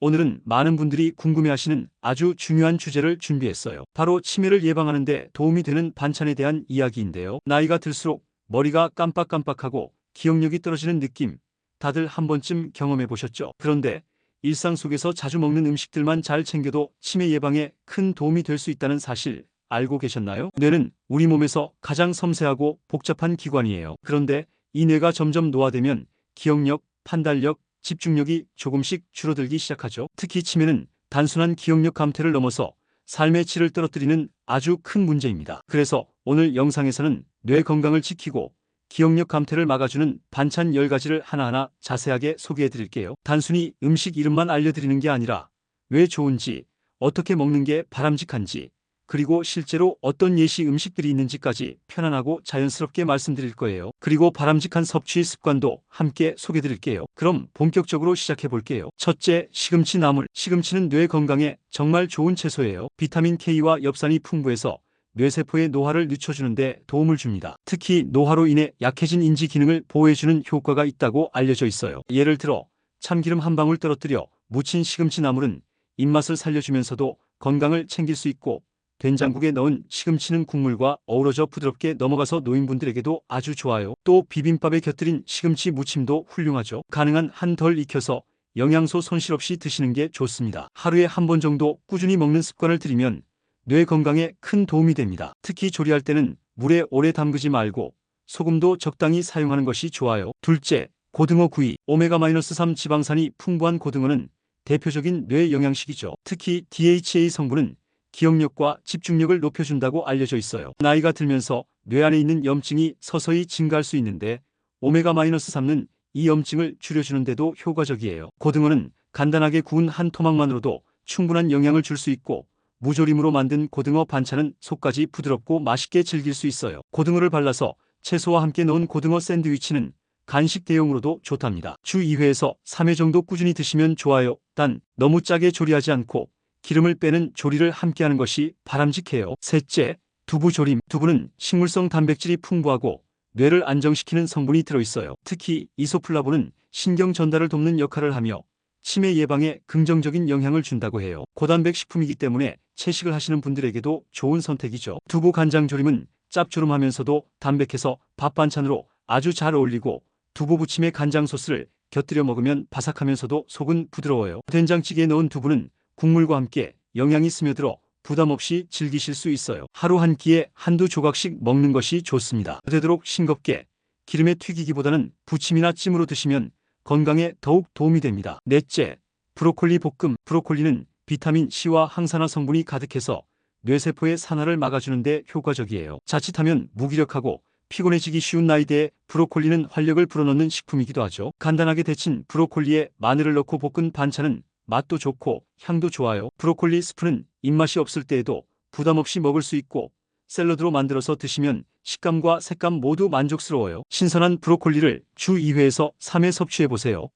오늘은 많은 분들이 궁금해하시는 아주 중요한 주제를 준비했어요. 바로 치매를 예방하는 데 도움이 되는 반찬에 대한 이야기인데요. 나이가 들수록 머리가 깜빡깜빡하고 기억력이 떨어지는 느낌, 다들 한 번쯤 경험해 보셨죠? 그런데 일상 속에서 자주 먹는 음식들만 잘 챙겨도 치매 예방에 큰 도움이 될 수 있다는 사실 알고 계셨나요? 뇌는 우리 몸에서 가장 섬세하고 복잡한 기관이에요. 그런데 이 뇌가 점점 노화되면 기억력, 판단력, 집중력이 조금씩 줄어들기 시작하죠. 특히 치매는 단순한 기억력 감퇴를 넘어서 삶의 질을 떨어뜨리는 아주 큰 문제입니다. 그래서 오늘 영상에서는 뇌 건강을 지키고 기억력 감퇴를 막아주는 반찬 10가지를 하나하나 자세하게 소개해 드릴게요. 단순히 음식 이름만 알려드리는 게 아니라 왜 좋은지, 어떻게 먹는 게 바람직한지, 그리고 실제로 어떤 예시 음식들이 있는지까지 편안하고 자연스럽게 말씀드릴 거예요. 그리고 바람직한 섭취 습관도 함께 소개해 드릴게요. 그럼 본격적으로 시작해 볼게요. 첫째, 시금치 나물. 시금치는 뇌 건강에 정말 좋은 채소예요. 비타민 K와 엽산이 풍부해서 뇌세포의 노화를 늦춰주는 데 도움을 줍니다. 특히 노화로 인해 약해진 인지 기능을 보호해주는 효과가 있다고 알려져 있어요. 예를 들어 참기름 한 방울 떨어뜨려 무친 시금치 나물은 입맛을 살려주면서도 건강을 챙길 수 있고, 된장국에 넣은 시금치는 국물과 어우러져 부드럽게 넘어가서 노인분들에게도 아주 좋아요. 또 비빔밥에 곁들인 시금치 무침도 훌륭하죠. 가능한 한 덜 익혀서 영양소 손실 없이 드시는 게 좋습니다. 하루에 한 번 정도 꾸준히 먹는 습관을 들이면 뇌 건강에 큰 도움이 됩니다. 특히 조리할 때는 물에 오래 담그지 말고 소금도 적당히 사용하는 것이 좋아요. 둘째, 고등어 구이. 오메가-3 지방산이 풍부한 고등어는 대표적인 뇌 영양식이죠. 특히 DHA 성분은 기억력과 집중력을 높여준다고 알려져 있어요. 나이가 들면서 뇌 안에 있는 염증이 서서히 증가할 수 있는데 오메가-3는 이 염증을 줄여주는 데도 효과적이에요. 고등어는 간단하게 구운 한 토막만으로도 충분한 영양을 줄 수 있고, 무조림으로 만든 고등어 반찬은 속까지 부드럽고 맛있게 즐길 수 있어요. 고등어를 발라서 채소와 함께 넣은 고등어 샌드위치는 간식 대용으로도 좋답니다. 주 2회에서 3회 정도 꾸준히 드시면 좋아요. 단 너무 짜게 조리하지 않고 기름을 빼는 조리를 함께하는 것이 바람직해요. 셋째, 두부조림. 두부는 식물성 단백질이 풍부하고 뇌를 안정시키는 성분이 들어있어요. 특히 이소플라본은 신경 전달을 돕는 역할을 하며 치매 예방에 긍정적인 영향을 준다고 해요. 고단백 식품이기 때문에 채식을 하시는 분들에게도 좋은 선택이죠. 두부 간장조림은 짭조름하면서도 담백해서 밥 반찬으로 아주 잘 어울리고, 두부 부침에 간장 소스를 곁들여 먹으면 바삭하면서도 속은 부드러워요. 된장찌개에 넣은 두부는 국물과 함께 영양이 스며들어 부담 없이 즐기실 수 있어요. 하루 한 끼에 한두 조각씩 먹는 것이 좋습니다. 되도록 싱겁게 기름에 튀기기보다는 부침이나 찜으로 드시면 건강에 더욱 도움이 됩니다. 넷째, 브로콜리 볶음. 브로콜리는 비타민 C와 항산화 성분이 가득해서 뇌세포의 산화를 막아주는 데 효과적이에요. 자칫하면 무기력하고 피곤해지기 쉬운 나이대에 브로콜리는 활력을 불어넣는 식품이기도 하죠. 간단하게 데친 브로콜리에 마늘을 넣고 볶은 반찬은 맛도 좋고 향도 좋아요. 브로콜리 스프는 입맛이 없을 때에도 부담 없이 먹을 수 있고, 샐러드로 만들어서 드시면 식감과 색감 모두 만족스러워요. 신선한 브로콜리를 주 2회에서 3회 섭취해보세요.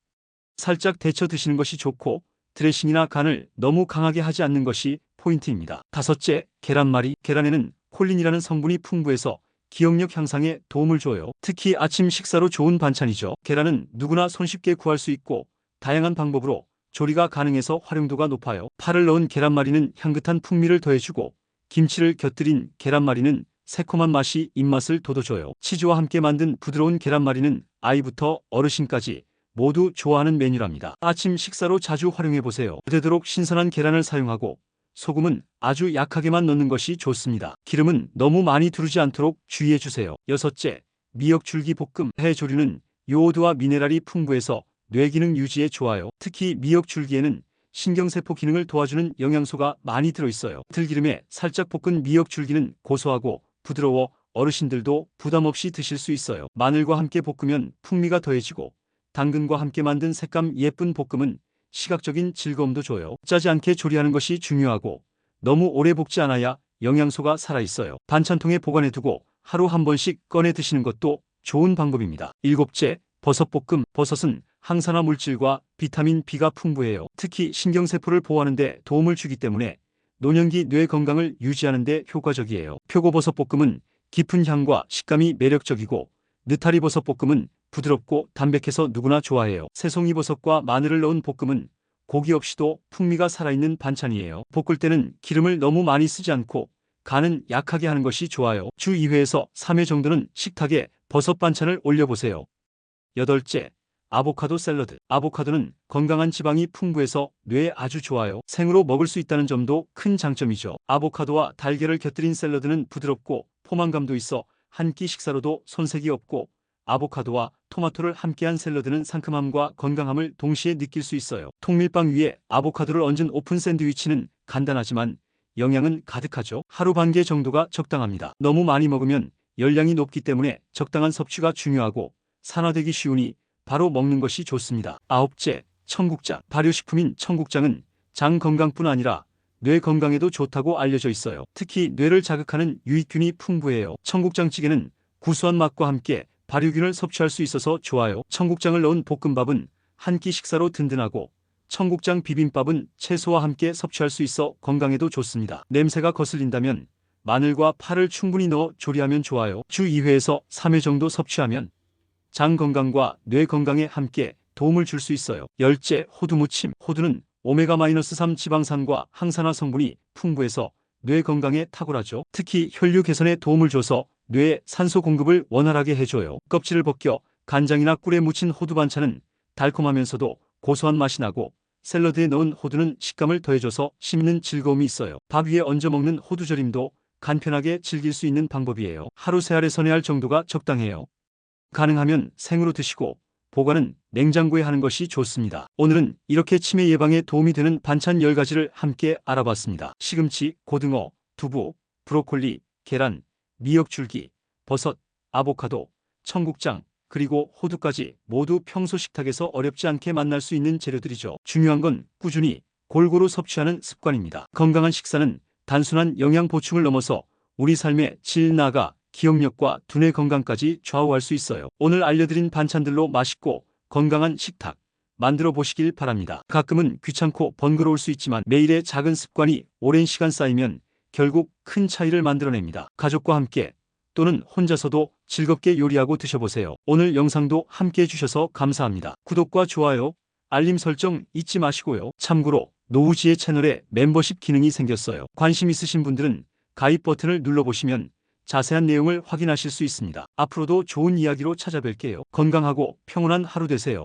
살짝 데쳐 드시는 것이 좋고, 드레싱이나 간을 너무 강하게 하지 않는 것이 포인트입니다. 다섯째, 계란말이. 계란에는 콜린이라는 성분이 풍부해서 기억력 향상에 도움을 줘요. 특히 아침 식사로 좋은 반찬이죠. 계란은 누구나 손쉽게 구할 수 있고 다양한 방법으로 조리가 가능해서 활용도가 높아요. 파를 넣은 계란말이는 향긋한 풍미를 더해주고, 김치를 곁들인 계란말이는 새콤한 맛이 입맛을 돋워줘요. 치즈와 함께 만든 부드러운 계란말이는 아이부터 어르신까지 모두 좋아하는 메뉴랍니다. 아침 식사로 자주 활용해보세요. 되도록 신선한 계란을 사용하고 소금은 아주 약하게만 넣는 것이 좋습니다. 기름은 너무 많이 두르지 않도록 주의해주세요. 여섯째, 미역줄기 볶음. 해조류는 요오드와 미네랄이 풍부해서 뇌기능 유지에 좋아요. 특히 미역줄기에는 신경세포 기능을 도와주는 영양소가 많이 들어있어요. 들기름에 살짝 볶은 미역줄기는 고소하고 부드러워 어르신들도 부담 없이 드실 수 있어요. 마늘과 함께 볶으면 풍미가 더해지고, 당근과 함께 만든 색감 예쁜 볶음은 시각적인 즐거움도 줘요. 짜지 않게 조리하는 것이 중요하고, 너무 오래 볶지 않아야 영양소가 살아있어요. 반찬통에 보관해두고 하루 한 번씩 꺼내 드시는 것도 좋은 방법입니다. 일곱째, 버섯볶음. 버섯은 항산화 물질과 비타민 B가 풍부해요. 특히 신경세포를 보호하는 데 도움을 주기 때문에 노년기 뇌 건강을 유지하는 데 효과적이에요. 표고버섯볶음은 깊은 향과 식감이 매력적이고, 느타리버섯볶음은 부드럽고 담백해서 누구나 좋아해요. 새송이버섯과 마늘을 넣은 볶음은 고기 없이도 풍미가 살아있는 반찬이에요. 볶을 때는 기름을 너무 많이 쓰지 않고 간은 약하게 하는 것이 좋아요. 주 2회에서 3회 정도는 식탁에 버섯 반찬을 올려보세요. 여덟째, 아보카도 샐러드. 아보카도는 건강한 지방이 풍부해서 뇌에 아주 좋아요. 생으로 먹을 수 있다는 점도 큰 장점이죠. 아보카도와 달걀을 곁들인 샐러드는 부드럽고 포만감도 있어 한 끼 식사로도 손색이 없고, 아보카도와 토마토를 함께한 샐러드는 상큼함과 건강함을 동시에 느낄 수 있어요. 통밀빵 위에 아보카도를 얹은 오픈 샌드위치는 간단하지만 영양은 가득하죠. 하루 반 개 정도가 적당합니다. 너무 많이 먹으면 열량이 높기 때문에 적당한 섭취가 중요하고 산화되기 쉬우니 바로 먹는 것이 좋습니다. 아홉째, 청국장. 발효식품인 청국장은 장 건강뿐 아니라 뇌 건강에도 좋다고 알려져 있어요. 특히 뇌를 자극하는 유익균이 풍부해요. 청국장찌개는 구수한 맛과 함께 발효균을 섭취할 수 있어서 좋아요. 청국장을 넣은 볶음밥은 한 끼 식사로 든든하고, 청국장 비빔밥은 채소와 함께 섭취할 수 있어 건강에도 좋습니다. 냄새가 거슬린다면 마늘과 파를 충분히 넣어 조리하면 좋아요. 주 2회에서 3회 정도 섭취하면 장 건강과 뇌 건강에 함께 도움을 줄 수 있어요. 열째, 호두 무침. 호두는 오메가-3 지방산과 항산화 성분이 풍부해서 뇌 건강에 탁월하죠. 특히 혈류 개선에 도움을 줘서 뇌에 산소 공급을 원활하게 해줘요. 껍질을 벗겨 간장이나 꿀에 묻힌 호두 반찬은 달콤하면서도 고소한 맛이 나고, 샐러드에 넣은 호두는 식감을 더해줘서 씹는 즐거움이 있어요. 밥 위에 얹어 먹는 호두절임도 간편하게 즐길 수 있는 방법이에요. 하루 3알에 선회할 정도가 적당해요. 가능하면 생으로 드시고 보관은 냉장고에 하는 것이 좋습니다. 오늘은 이렇게 치매 예방에 도움이 되는 반찬 10가지를 함께 알아봤습니다. 시금치, 고등어, 두부, 브로콜리, 계란, 미역줄기, 버섯, 아보카도, 청국장, 그리고 호두까지 모두 평소 식탁에서 어렵지 않게 만날 수 있는 재료들이죠. 중요한 건 꾸준히 골고루 섭취하는 습관입니다. 건강한 식사는 단순한 영양 보충을 넘어서 우리 삶의 질 나아가 기억력과 두뇌 건강까지 좌우할 수 있어요. 오늘 알려드린 반찬들로 맛있고 건강한 식탁 만들어 보시길 바랍니다. 가끔은 귀찮고 번거로울 수 있지만 매일의 작은 습관이 오랜 시간 쌓이면 결국 큰 차이를 만들어냅니다. 가족과 함께 또는 혼자서도 즐겁게 요리하고 드셔보세요. 오늘 영상도 함께 해주셔서 감사합니다. 구독과 좋아요, 알림 설정 잊지 마시고요. 참고로 노우지의 채널에 멤버십 기능이 생겼어요. 관심 있으신 분들은 가입 버튼을 눌러보시면 자세한 내용을 확인하실 수 있습니다. 앞으로도 좋은 이야기로 찾아뵐게요. 건강하고 평온한 하루 되세요.